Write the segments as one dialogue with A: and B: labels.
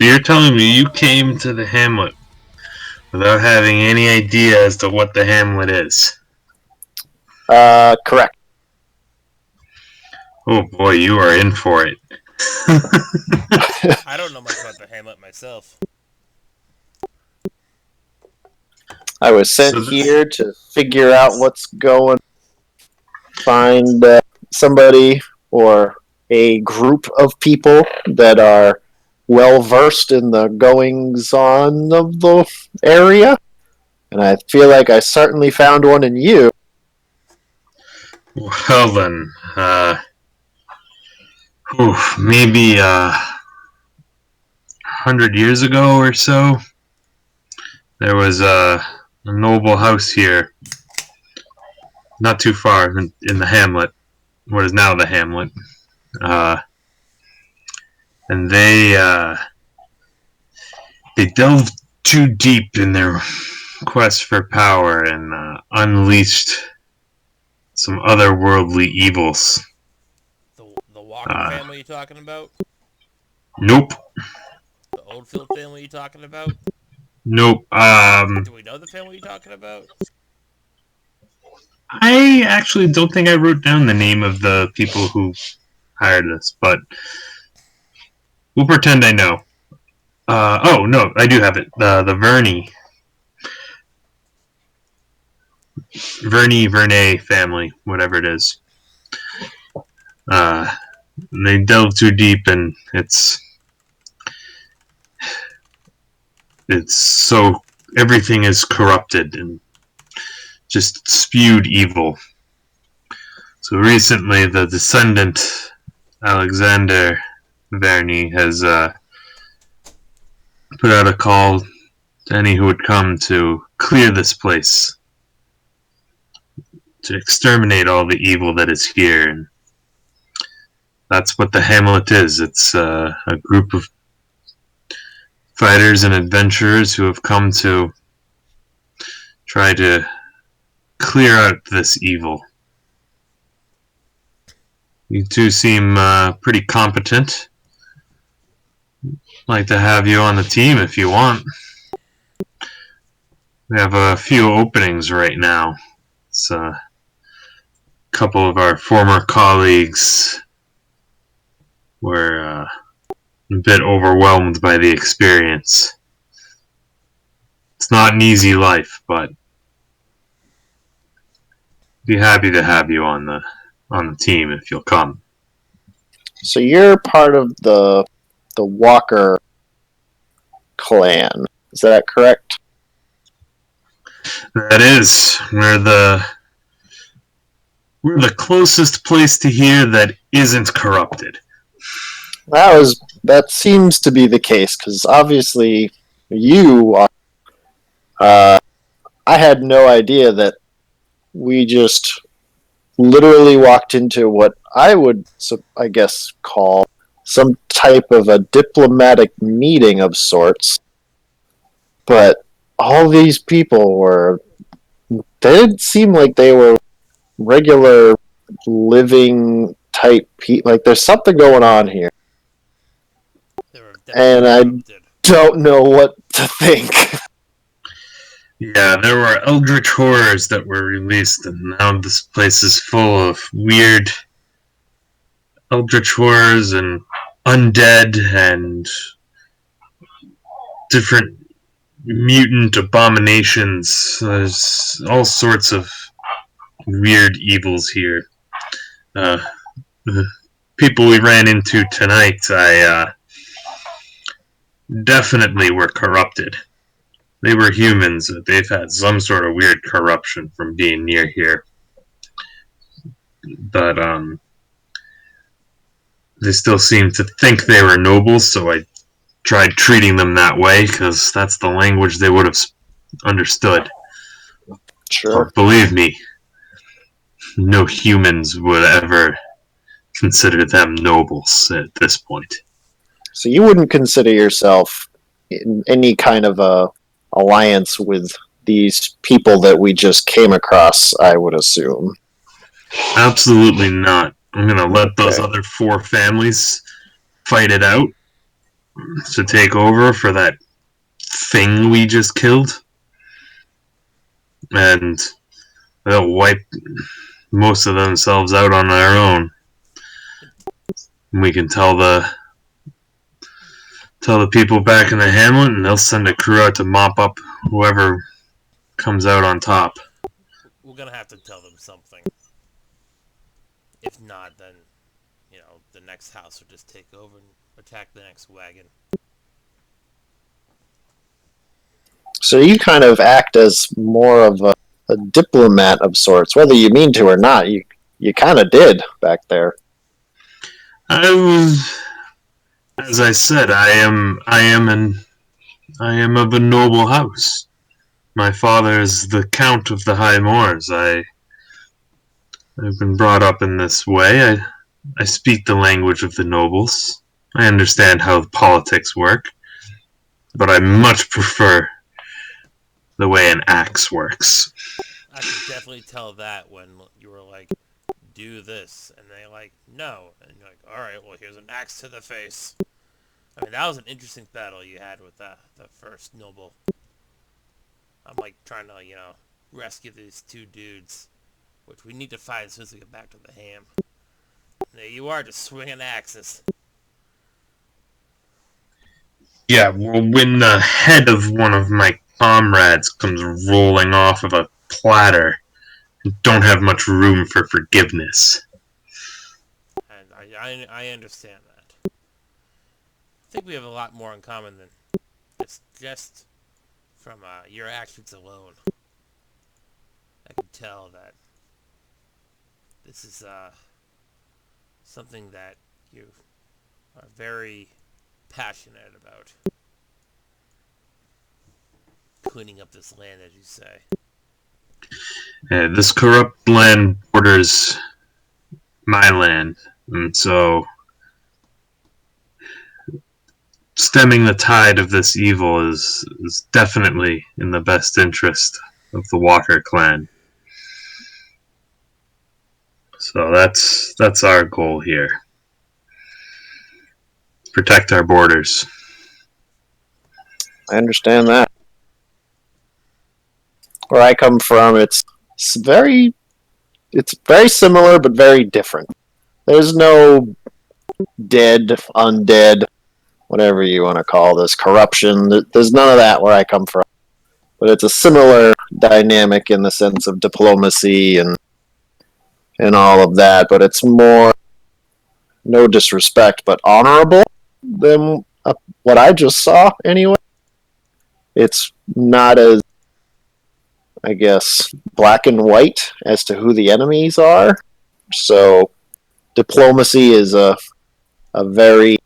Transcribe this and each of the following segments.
A: You're telling me you came to the hamlet without having any idea as to what the hamlet is?
B: Correct.
A: Oh boy, you are in for it.
C: I don't know much about the Hamlet myself.
B: I was sent
A: So this,
B: here to figure out what's going, find somebody or a group of people that are well versed in the goings on of the area. And I feel like I certainly found one in you.
A: well then, maybe 100 years ago or so, there was a noble house here, not too far in the hamlet, what is now the hamlet, uh, and they delved too deep in their quest for power and unleashed some otherworldly evils.
C: The Walker family you talking about?
A: Nope.
C: The Oldfield family you talking about?
A: Nope.
C: Do we know the family you talking about?
A: I actually don't think I wrote down the name of the people who hired us, but we'll pretend I know. Oh no, I do have it. The Vernay family, whatever it is. Uh, they delve too deep, and it's so everything is corrupted and just spewed evil. So recently, the descendant Alexander Verney has put out a call to any who would come to clear this place, to exterminate all the evil that is here. And that's what the hamlet is. It's a group of fighters and adventurers who have come to try to clear out this evil. You two seem pretty competent. I'd like to have you on the team if you want. We have a few openings right now. It's a couple of our former colleagues were a bit overwhelmed by the experience. It's not an easy life, but I'd be happy to have you on the team if you'll come.
B: So you're part of the Walker clan. Is that correct?
A: That is, we're the closest place to here that isn't corrupted.
B: That seems to be the case because obviously you are. I had no idea that we just literally walked into what I would, I guess, call some type of a diplomatic meeting of sorts. But all these people they didn't seem like they were regular living type people. Like there's something going on here. And I don't know what to think.
A: Yeah, there were eldritch horrors that were released, and now this place is full of weird eldritch horrors and undead and different mutant abominations. There's all sorts of weird evils here. The people we ran into tonight, I definitely were corrupted. They were humans. They've had some sort of weird corruption from being near here. But they still seemed to think they were nobles, so I tried treating them that way, because that's the language they would have understood.
B: Sure.
A: But believe me, no humans would ever consider them nobles at this point.
B: So you wouldn't consider yourself in any kind of a alliance with these people that we just came across, I would assume.
A: Absolutely not. I'm going to let those other 4 families fight it out. to take over for that thing we just killed, and they'll wipe most of themselves out on their own. We can tell the people back in the hamlet, and they'll send a crew out to mop up whoever comes out on top.
C: We're gonna have to tell them something. If not, then, the next house will just take over and attack the next wagon.
B: So you kind of act as more of a diplomat of sorts, whether you mean to or not. You kind of did back there.
A: I was, as I said, I am of a noble house. My father is the Count of the High Moors. I've been brought up in this way. I speak the language of the nobles. I understand how politics work, but I much prefer the way an axe works.
C: I could definitely tell that when you were like, do this, and they like, no, and you're like, alright, well, here's an axe to the face. I mean, that was an interesting battle you had with the first noble. I'm like trying to, rescue these two dudes, which we need to find as soon as we get back to the ham. And there you are, just swinging axes.
A: Yeah, well, when the head of one of my comrades comes rolling off of a platter, I don't have much room for forgiveness.
C: And I understand that. I think we have a lot more in common than just from your actions alone. I can tell that this is something that you are very passionate about. Cleaning up this land, as you say.
A: This corrupt land borders my land, and so stemming the tide of this evil is definitely in the best interest of the Walker clan. So that's our goal here. Protect our borders.
B: I understand that. Where I come from, it's very similar but very different. There's no dead, undead, whatever you want to call this, corruption. There's none of that where I come from. But it's a similar dynamic in the sense of diplomacy and all of that. But it's more, no disrespect, but honorable than what I just saw anyway. It's not as, I guess, black and white as to who the enemies are. So diplomacy is a very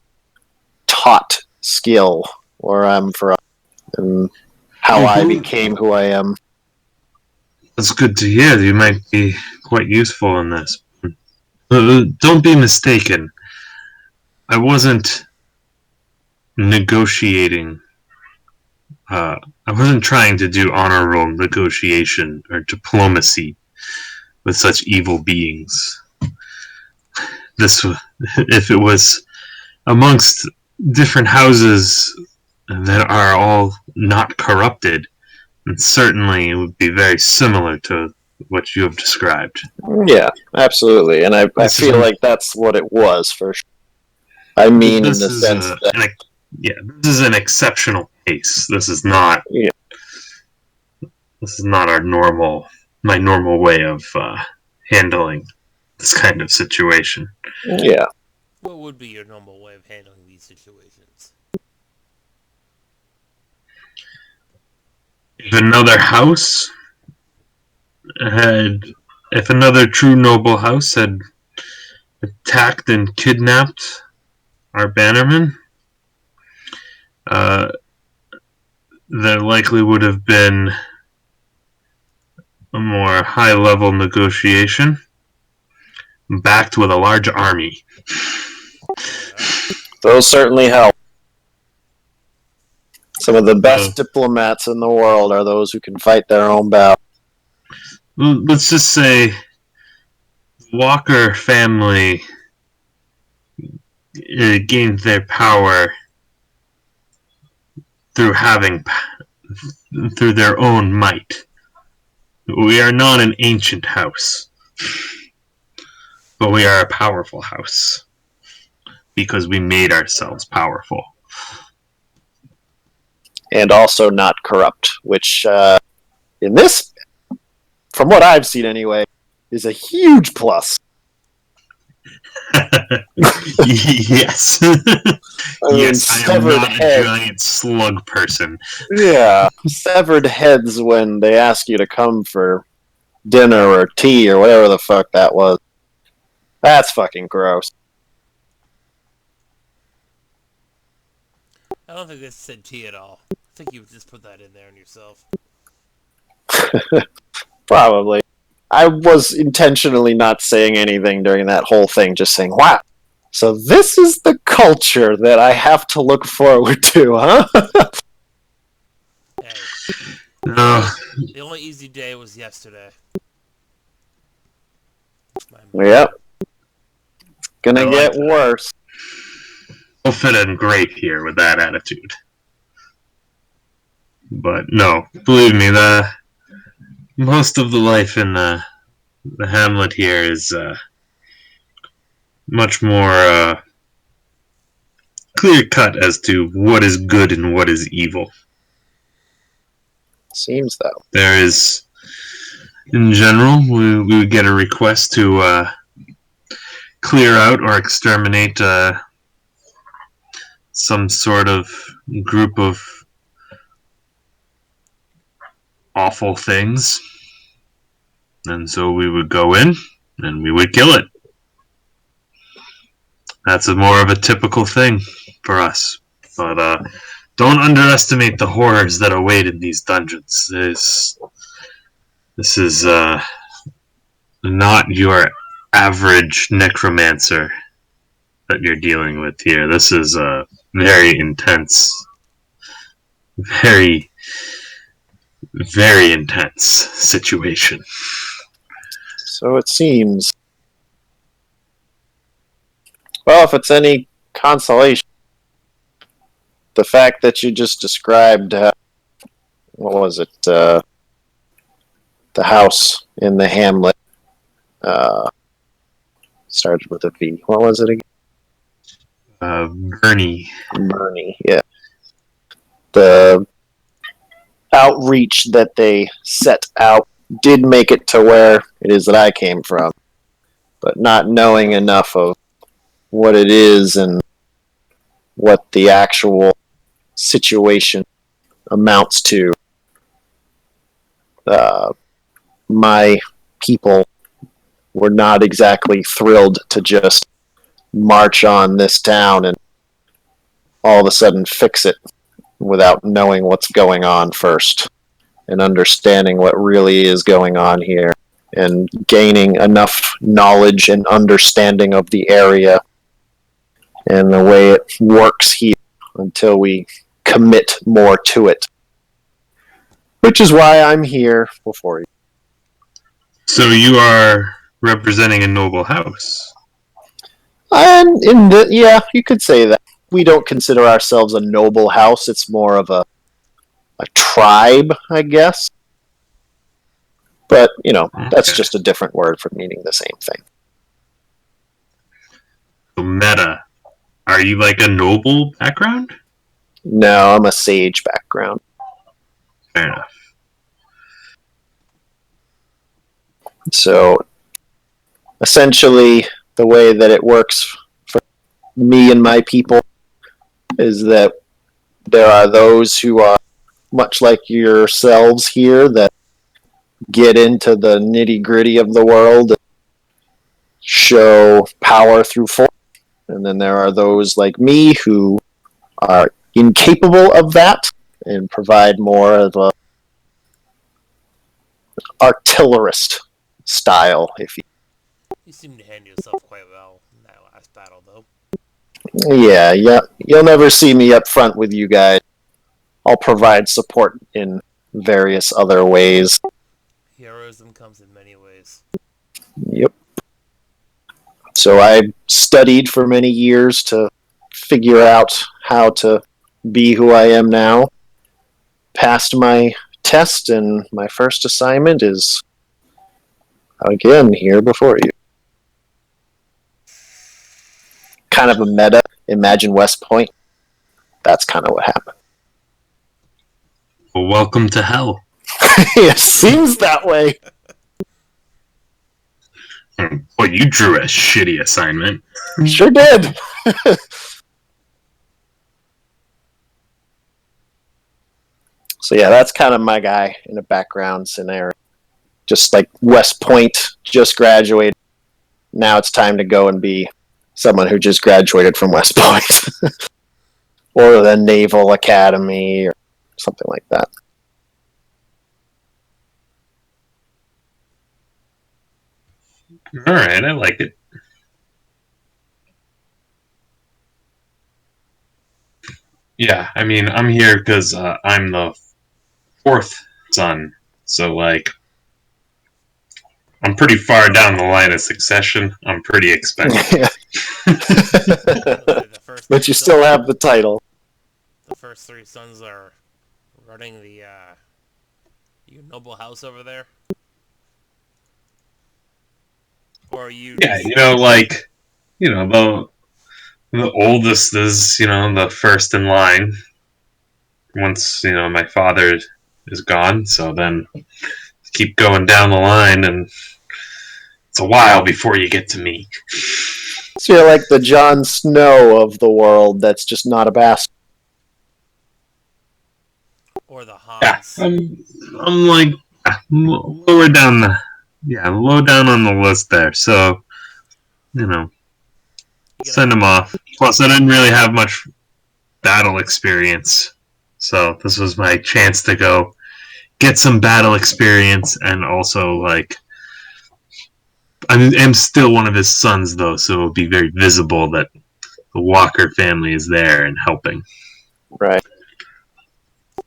B: taught skill where I'm from and how I became who I am.
A: That's good to hear. You might be quite useful in this. Don't be mistaken. I wasn't negotiating. I wasn't trying to do honorable negotiation or diplomacy with such evil beings. If it was amongst different houses that are all not corrupted, then certainly it would be very similar to what you have described.
B: Yeah, absolutely. And I feel like that's what it was for sure. I mean, in the sense that...
A: this is an exceptional case. This is not...
B: Yeah.
A: This is not my normal way of handling this kind of situation.
B: Yeah.
C: What would be your normal way of handling these situations?
A: If another true noble house had attacked and kidnapped our bannerman, there likely would have been a more high-level negotiation, backed with a large army.
B: Those certainly help. Some of the best diplomats in the world are those who can fight their own battle.
A: Let's just say the Walker family gained their power through through their own might. We are not an ancient house, but we are a powerful house because we made ourselves powerful.
B: And also not corrupt, which in this, from what I've seen anyway, is a huge plus.
A: Yes. Yes, I am not a giant slug person.
B: Yeah, severed heads when they ask you to come for dinner or tea or whatever the fuck that was. That's fucking gross.
C: I don't think this said tea at all. I think you would just put that in there on yourself.
B: Probably. I was intentionally not saying anything during that whole thing, just saying, wow. So this is the culture that I have to look forward to, huh?
C: Hey,
A: No,
C: the only easy day was yesterday.
B: Yep. Gonna
A: I like
B: get
A: that.
B: worse.
A: You'll fit in great here with that attitude. But no, believe me, the most of the life in the hamlet here is much more clear cut as to what is good and what is evil.
B: Seems though.
A: There is, in general, we would get a request to clear out or exterminate some sort of group of awful things. And so we would go in and we would kill it. That's more of a typical thing for us. But don't underestimate the horrors that await in these dungeons. This is not your average necromancer that you're dealing with here. This is a very intense, very, very intense situation.
B: So it seems. Well, if it's any consolation, the fact that you just described, what was it, the house in the hamlet, started with a V. What was it again?
A: Bernie.
B: Bernie, yeah. The outreach that they set out did make it to where it is that I came from, but not knowing enough of what it is and what the actual situation amounts to, my people were not exactly thrilled to just march on this town and all of a sudden fix it without knowing what's going on first and understanding what really is going on here and gaining enough knowledge and understanding of the area and the way it works here until we commit more to it. Which is why I'm here before you.
A: So you are representing a noble house.
B: And yeah, you could say that. We don't consider ourselves a noble house. It's more of a tribe, I guess. But, that's just a different word for meaning the same thing.
A: So meta. Are you like a noble background?
B: No, I'm a sage background.
A: Fair enough.
B: So, essentially, the way that it works for me and my people is that there are those who are much like yourselves here that get into the nitty-gritty of the world and show power through force. And then there are those like me who are incapable of that and provide more of a artillerist style, if you.
C: You seem to handle yourself quite well in that last battle, though.
B: Yeah. You'll never see me up front with you guys. I'll provide support in various other ways.
C: Heroism comes in many ways.
B: Yep. So I studied for many years to figure out how to be who I am now, passed my test, and my first assignment is again here before you. Kind of a meta. Imagine West Point. That's kind of what happened.
A: Well, welcome to hell.
B: It seems that way.
A: Well, you drew a shitty assignment.
B: Sure did. So yeah, that's kind of my guy in a background scenario. Just like West Point, just graduated. Now it's time to go and be someone who just graduated from West Point. Or the Naval Academy or something like that.
A: All right, I like it. Yeah, I mean, I'm here because I'm the fourth son, so like, I'm pretty far down the line of succession. I'm pretty expected.
C: The first
B: But
C: three
B: you still
C: sons-
B: have the title.
C: The first three sons are running the your noble house over there, or are you?
A: Yeah,
C: Just,
A: like, the oldest is the first in line. Once my father is gone, so then keep going down the line, and it's a while before you get to me.
B: So you're like the Jon Snow of the world that's just not a bastard.
C: or the
A: Yeah,
C: Hans.
A: I'm like lower down low down on the list there. So send him off. Plus, I didn't really have much battle experience, so this was my chance to go get some battle experience, and also like I'm still one of his sons though, so it'll be very visible that the Walker family is there and helping.
B: Right.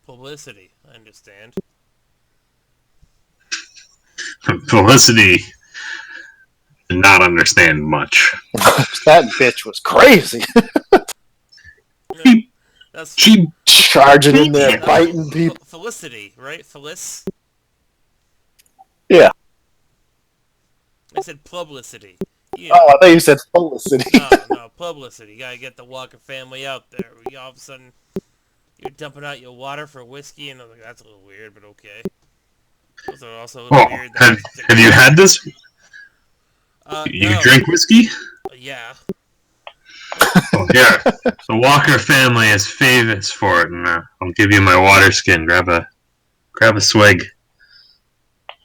C: Publicity, I understand.
A: Felicity did not understand much.
B: That bitch was crazy.
C: That's
A: She
B: Charging in there,
A: Yeah.
B: biting people.
C: Felicity, right? Felice.
B: Yeah.
C: I said publicity. Yeah.
B: Oh, I thought you said Felicity.
C: No, publicity. You gotta get the Walker family out there. All of a sudden, you're dumping out your water for whiskey, and I'm like, that's a little weird, but okay. Those are also a little
A: Oh,
C: weird.
A: have you had this? You
C: No.
A: drink whiskey?
C: Yeah.
A: Oh, here. The Walker family is famous for it, and I'll give you my water skin. Grab a swig,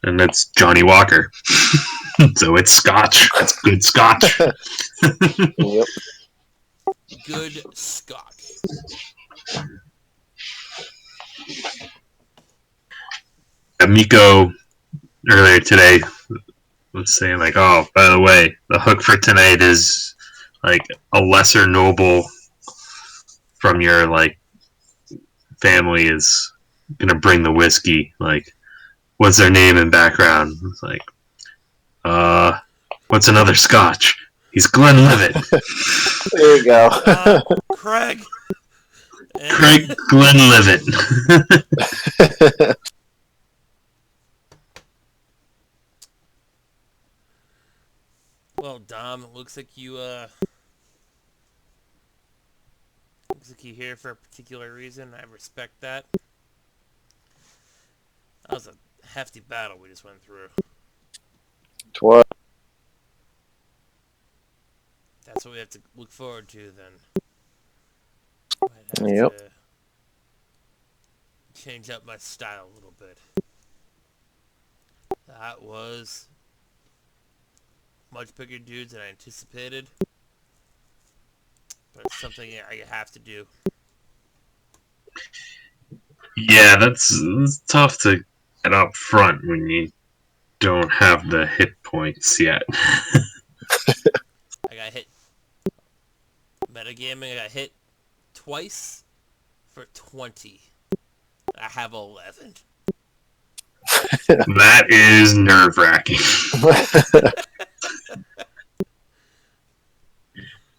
A: and it's Johnny Walker. So it's Scotch. It's good Scotch.
B: Yep.
C: Good Scotch.
A: Mico earlier today was saying like, oh, by the way, the hook for tonight is like a lesser noble from your like family is gonna bring the whiskey. Like, what's their name and background? It's like, what's another Scotch? He's Glenlivet.
B: There you go.
C: Craig.
A: Craig Glenlivet.
C: Well, Dom, it looks like you're here for a particular reason. I respect that. That was a hefty battle we just went through.
B: What?
C: That's what we have to look forward to then. Might have
B: Yep.
C: to change up my style a little bit. That was much bigger dudes than I anticipated. But it's something I have to do.
A: Yeah, it's tough to get up front when you don't have the hit points yet.
C: I got hit. Metagaming, I got hit twice for 20. I have 11.
A: That is nerve-wracking.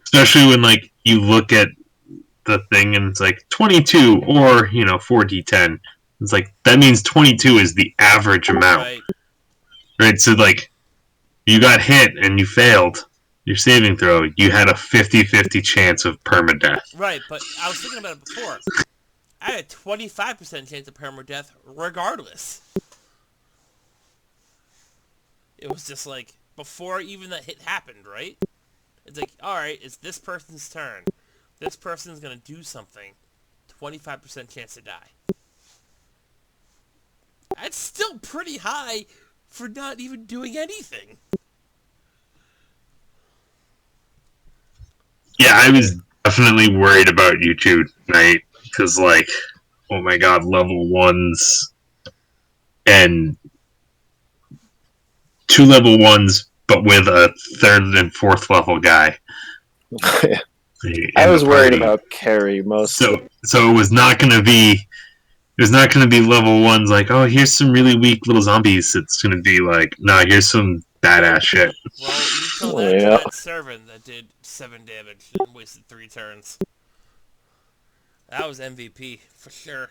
A: Especially when like you look at the thing and it's like 22 or 4d10. It's like, that means 22 is the average amount.
C: Right.
A: Right? So, like, you got hit and you failed your saving throw. You had a 50-50 chance of permadeath.
C: Right, but I was thinking about it before. I had a 25% chance of permadeath regardless. It was just like, before even the hit happened, right? It's like, alright, it's this person's turn. This person's gonna do something. 25% chance to die. That's still pretty high for not even doing anything.
A: Yeah, I was definitely worried about you two tonight. Because, like, oh my god, level 1s and 2 level 1s, but with a 3rd and 4th level guy.
B: I was worried about Carrie mostly.
A: So it was not going to be. It was not going to be level 1s like, oh, here's some really weak little zombies. It's going to be like, nah, here's some badass shit.
C: Well, you told that to that servant that did 7 damage and wasted 3 turns. That was MVP, for sure.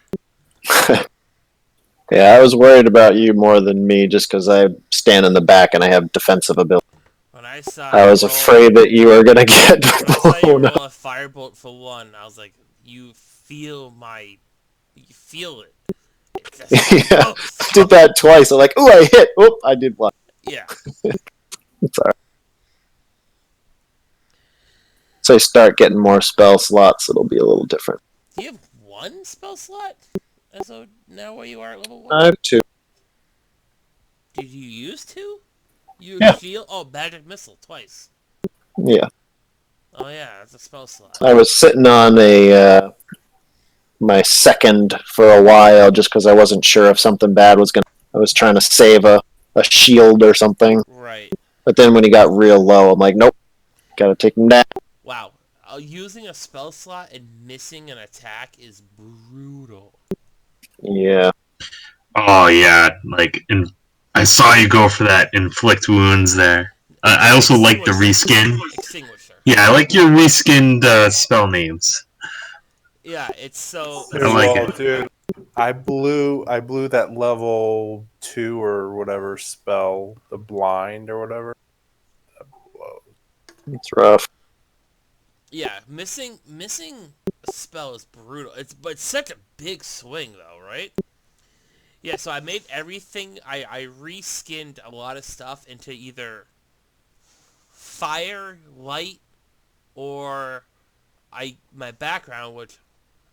B: Yeah, I was worried about you more than me just because I stand in the back and I have defensive ability.
C: When I saw
B: I was afraid that you were going to get
C: when I saw you
B: blown up.
C: roll a firebolt for 1, I was like, you feel it.
B: Yeah, I did that twice. I'm like, ooh, I hit. Oop, I did one.
C: Yeah.
B: It's alright. So I start getting more spell slots, it'll be a little different.
C: Do you have 1 spell slot? And so now where you are at level 1?
B: I have 2.
C: Did you use 2? You
A: Yeah.
C: shield? Oh, magic missile twice.
B: Yeah.
C: Oh yeah, that's a spell slot.
B: I was sitting on my second for a while just because I wasn't sure if something bad was going to... I was trying to save a shield or something.
C: Right.
B: But then when he got real low, I'm like, nope. Gotta take him down.
C: Wow. Using a spell slot and missing an attack is brutal.
B: Yeah.
A: Oh, yeah. Like, I saw you go for that inflict wounds there. I also like the reskin.
C: Extinguisher.
A: Yeah, I like your reskinned spell names.
C: Yeah, it's so...
A: I like it.
D: Dude, I blew that level 2 or whatever spell, the blind or whatever.
B: It's rough.
C: Yeah, missing a spell is brutal. But it's such a big swing though, right? Yeah, so I made everything, I reskinned a lot of stuff into either fire, light, or my background, which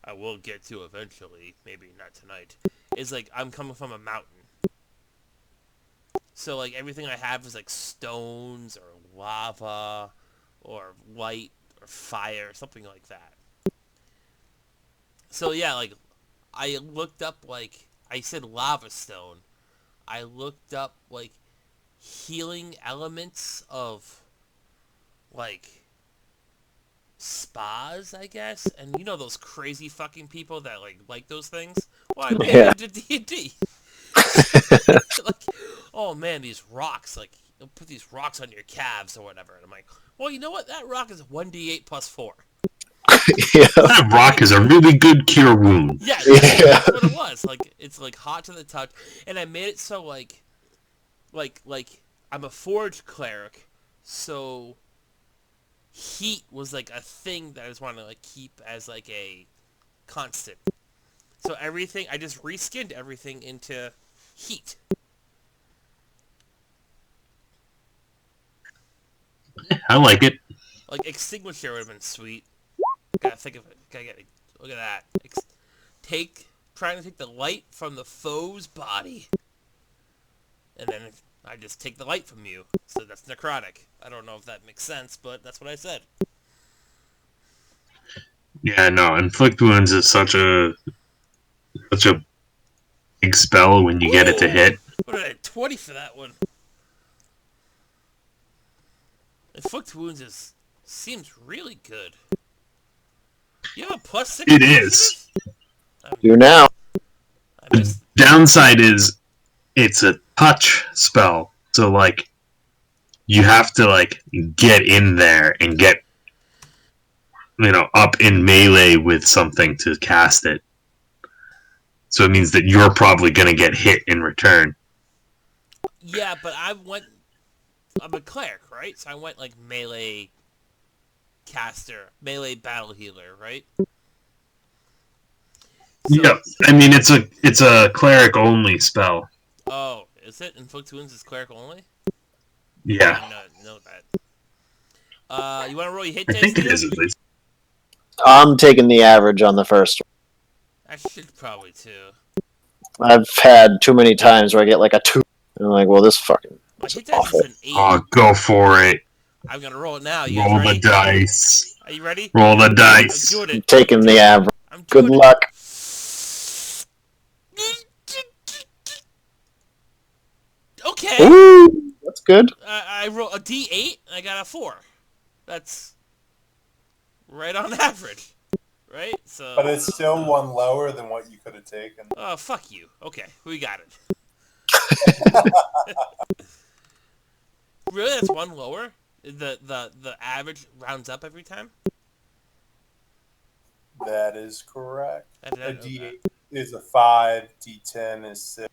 C: I will get to eventually, maybe not tonight, is like I'm coming from a mountain. So like everything I have is like stones or lava or light or fire, something like that. So yeah, like I looked up, like I said lava stone. I looked up like healing elements of like spas, I guess, and you know those crazy fucking people that like those things. Well, I made it into D&D. Like, oh man, these rocks, like you'll put these rocks on your calves or whatever, and I'm like, well, you know what? That rock is 1d8 plus 4.
B: Yeah.
A: That rock is a really good cure wound.
C: Yeah, that's what it was. Like it's like hot to the touch, and I made it so like I'm a forge cleric, so heat was like a thing that I just wanted to like keep as like a constant. So everything, I just reskinned everything into heat.
A: I like it.
C: Like extinguisher would have been sweet. Gotta think of it. Look at that. Trying to take the light from the foe's body, and then I just take the light from you. So that's necrotic. I don't know if that makes sense, but that's what I said.
A: Yeah, no, inflict wounds is such a big spell when you get it to hit.
C: What did I 20 for that one? Inflict wounds seems really good. You have a +6.
A: It is.
B: Do now.
A: The downside is it's a touch spell, so like you have to like get in there and get up in melee with something to cast it. So it means that you're probably going to get hit in return.
C: Yeah, but I'm a cleric, right? So I went like melee caster, melee battle healer, right? So,
A: Yep. I mean, it's a cleric only spell.
C: oh, is it? Inflict wounds is cleric only? I
A: Yeah,
C: didn't know that. You want to roll your hit
A: I
C: dice,
A: think it
C: Leo?
A: is at least.
B: I'm taking the average on the first
C: I should probably too.
B: one. I've had too many times where I get like a 2. And I'm like, well, this
C: My
B: is
C: hit dice is
B: awful.
C: an 8.
A: Oh, go for it.
C: I'm gonna roll it now. You guys
A: Roll the
C: ready?
A: dice.
C: Are you ready?
A: Roll the
C: I'm
A: dice.
C: doing
B: I'm
C: it.
B: taking the average.
C: I'm
B: Good
C: doing
B: luck.
C: Okay.
B: Ooh, that's good.
C: I rolled a D8 and I got a 4. That's right on average, right? So.
D: But it's still one lower than what you could have taken.
C: Oh, fuck you. Okay, we got it. Really, that's one lower. The average rounds up every time.
D: That is correct.
C: I did
D: A
C: not know
D: D8
C: that.
D: is a 5, D10 is 6.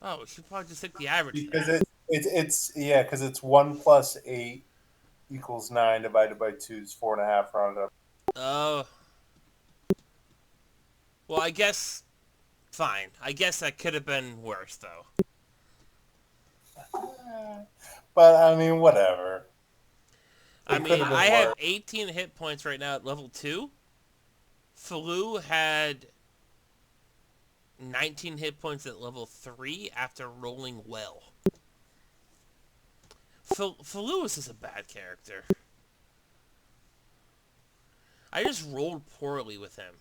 C: Oh, we should probably just take the average.
D: Because because it's 1 plus 8 equals 9 divided by 2 is 4.5 rounded up.
C: Oh. Well, I guess. Fine. I guess that could have been worse, though.
D: But I mean, whatever.
C: I
D: It could
C: mean,
D: have been
C: I have
D: worse.
C: 18 hit points right now at level 2. Faloo had 19 hit points at level 3 after rolling well. Faloo is just a bad character. I just rolled poorly with him.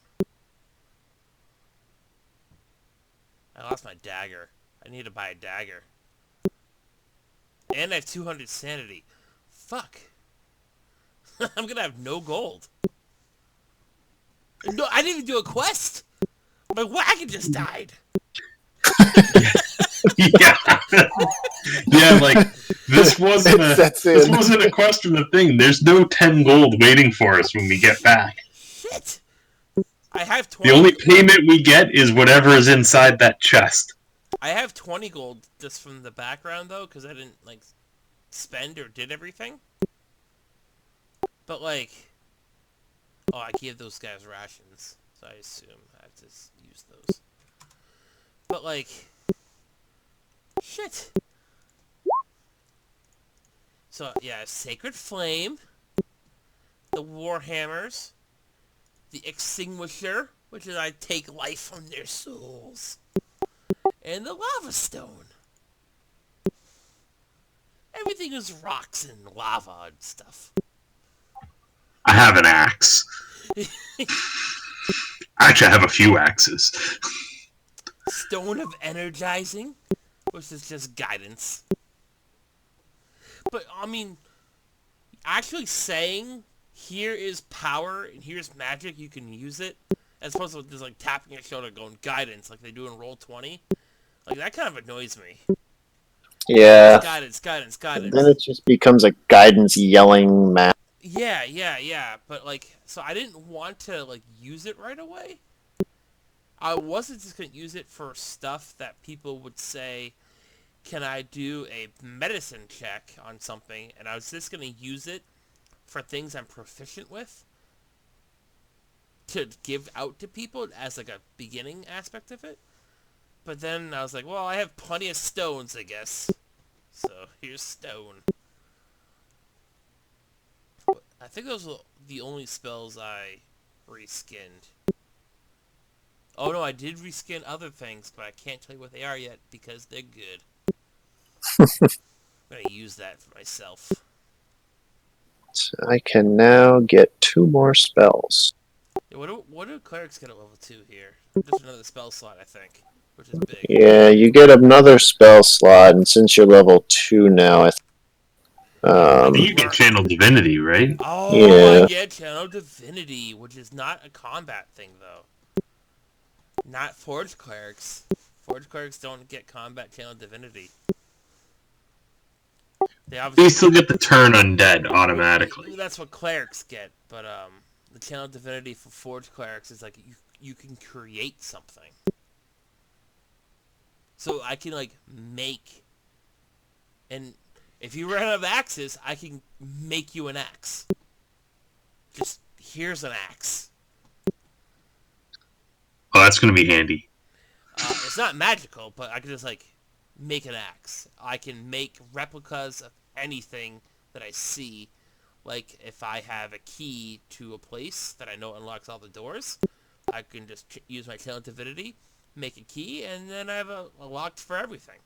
C: I lost my dagger. I need to buy a dagger. And I have 200 sanity. Fuck. I'm gonna have no gold. No, I didn't even do a quest. My wagon just died.
A: Yeah. Yeah, like this wasn't
B: It
A: a
B: sets
A: this
B: in.
A: wasn't a question of thing. There's no 10 gold waiting for us when we get back.
C: Shit. I have
A: The
C: 20.
A: only payment we get is whatever is inside that chest.
C: I have 20 gold just from the background though, because I didn't like spend or did everything. But like, oh, I gave those guys rations, so I assume I have to use those. But like, shit. So yeah, Sacred Flame, the Warhammers, the Extinguisher, which is I take life from their souls, and the Lava Stone. Everything is rocks and lava and stuff.
A: I have an axe. Actually, I have a few axes.
C: Stone of Energizing, which is just guidance. But, I mean, actually saying, here is power and here's magic, you can use it, as opposed to just, like, tapping your shoulder going guidance like they do in Roll20. Like, that kind of annoys me.
B: Yeah.
C: Guidance, guidance, guidance.
B: Then it just becomes a guidance yelling map.
C: Yeah. But, like, so I didn't want to, like, use it right away. I wasn't just going to use it for stuff that people would say, can I do a medicine check on something? And I was just going to use it for things I'm proficient with to give out to people as like a beginning aspect of it. But then I was like, well, I have plenty of stones, I guess. So here's stone. I think those were the only spells I reskinned. Oh no, I did reskin other things, but I can't tell you what they are yet because they're good. I'm going to use that for myself.
B: So I can now get 2 more spells.
C: Yeah, what do clerics get at level 2 here? Just another spell slot, I think, which is big.
B: Yeah, you get another spell slot, and since you're level 2 now,
A: I think you get Channel Divinity, right?
C: Oh,
B: Yeah.
C: I get Channel Divinity, which is not a combat thing, though. Not Forge Clerics. Forge Clerics don't get combat Channel Divinity. They
A: You
C: obviously...
A: still get the turn undead automatically.
C: That's what clerics get, but the Channel Divinity for Forge Clerics is like you can create something. So I can like make, and if you run out of axes, I can make you an axe. Just here's an axe.
A: Oh, that's going to be handy.
C: It's not magical, but I can just like make an axe. I can make replicas of anything that I see. Like if I have a key to a place that I know unlocks all the doors, I can just use my talent divinity, make a key, and then I have a locked for everything.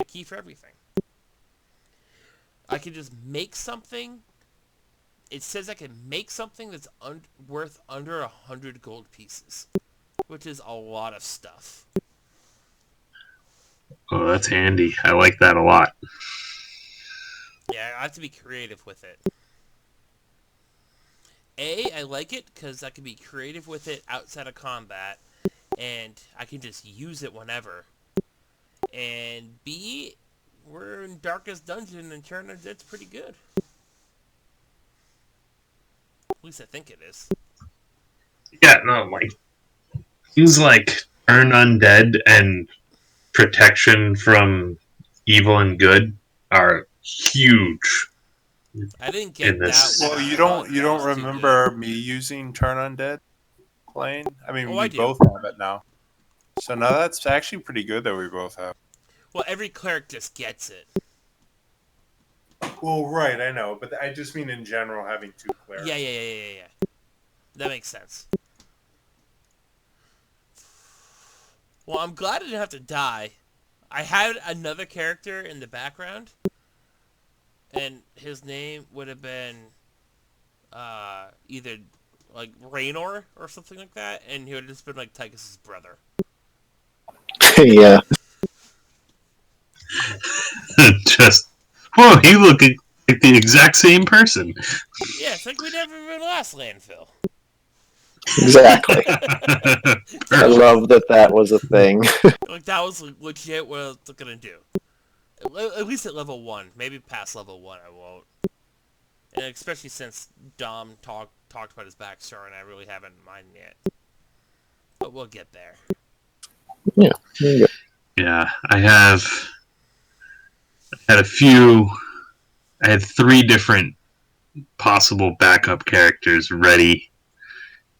C: A key for everything. I can just make something. It says I can make something that's worth under 100 gold pieces, which is a lot of stuff.
A: Oh, that's handy. I like that a lot.
C: Yeah, I have to be creative with it. I like it because I can be creative with it outside of combat, and I can just use it whenever. And B, we're in Darkest Dungeon, and Turn Undead's pretty good. At least I think it is.
A: Yeah, no, like things like Turn Undead and protection from evil and good are huge
C: I didn't
A: in
C: get that
A: this.
C: one.
D: Well,
C: I
D: you
C: thought
D: don't you
C: that
D: don't
C: was too
D: remember me using Turn Undead playing? I mean,
C: Oh, I
D: we
C: do.
D: both have it now. So now that's actually pretty good that we both have.
C: Well, every cleric just gets it.
D: Well, right, I know, but I just mean in general having two clerics.
C: Yeah. That makes sense. Well, I'm glad I didn't have to die. I had another character in the background, and his name would have been either like Raynor or something like that, and he would have just been like Tychus's brother.
B: Yeah.
A: Just, whoa, he looking like the exact same person.
C: Yeah, it's like we never even lost landfill.
B: Exactly. I love that was a thing.
C: Like that was legit what I was gonna do. At least at level 1. Maybe past level 1 I won't. And especially since Dom talked about his backstory and I really haven't mine yet. But we'll get there.
B: Yeah. There you go.
A: Yeah, I had a few. I had 3 different possible backup characters ready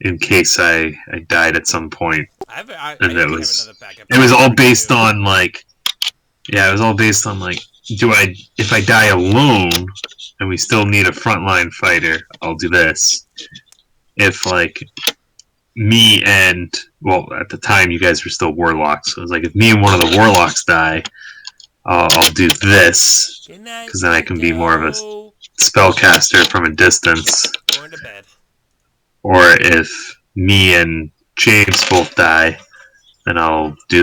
A: in case I died at some point.
C: I
A: And
C: usually have another backup.
A: it was all based on like, yeah, it was all based on like, if I die alone and we still need a frontline fighter, I'll do this. If like me and, well, at the time you guys were still warlocks, so it was like if me and one of the warlocks die, I'll do this because then I can be more of a spellcaster from a distance.
C: Going to bed.
A: Or if me and James both die, then I'll do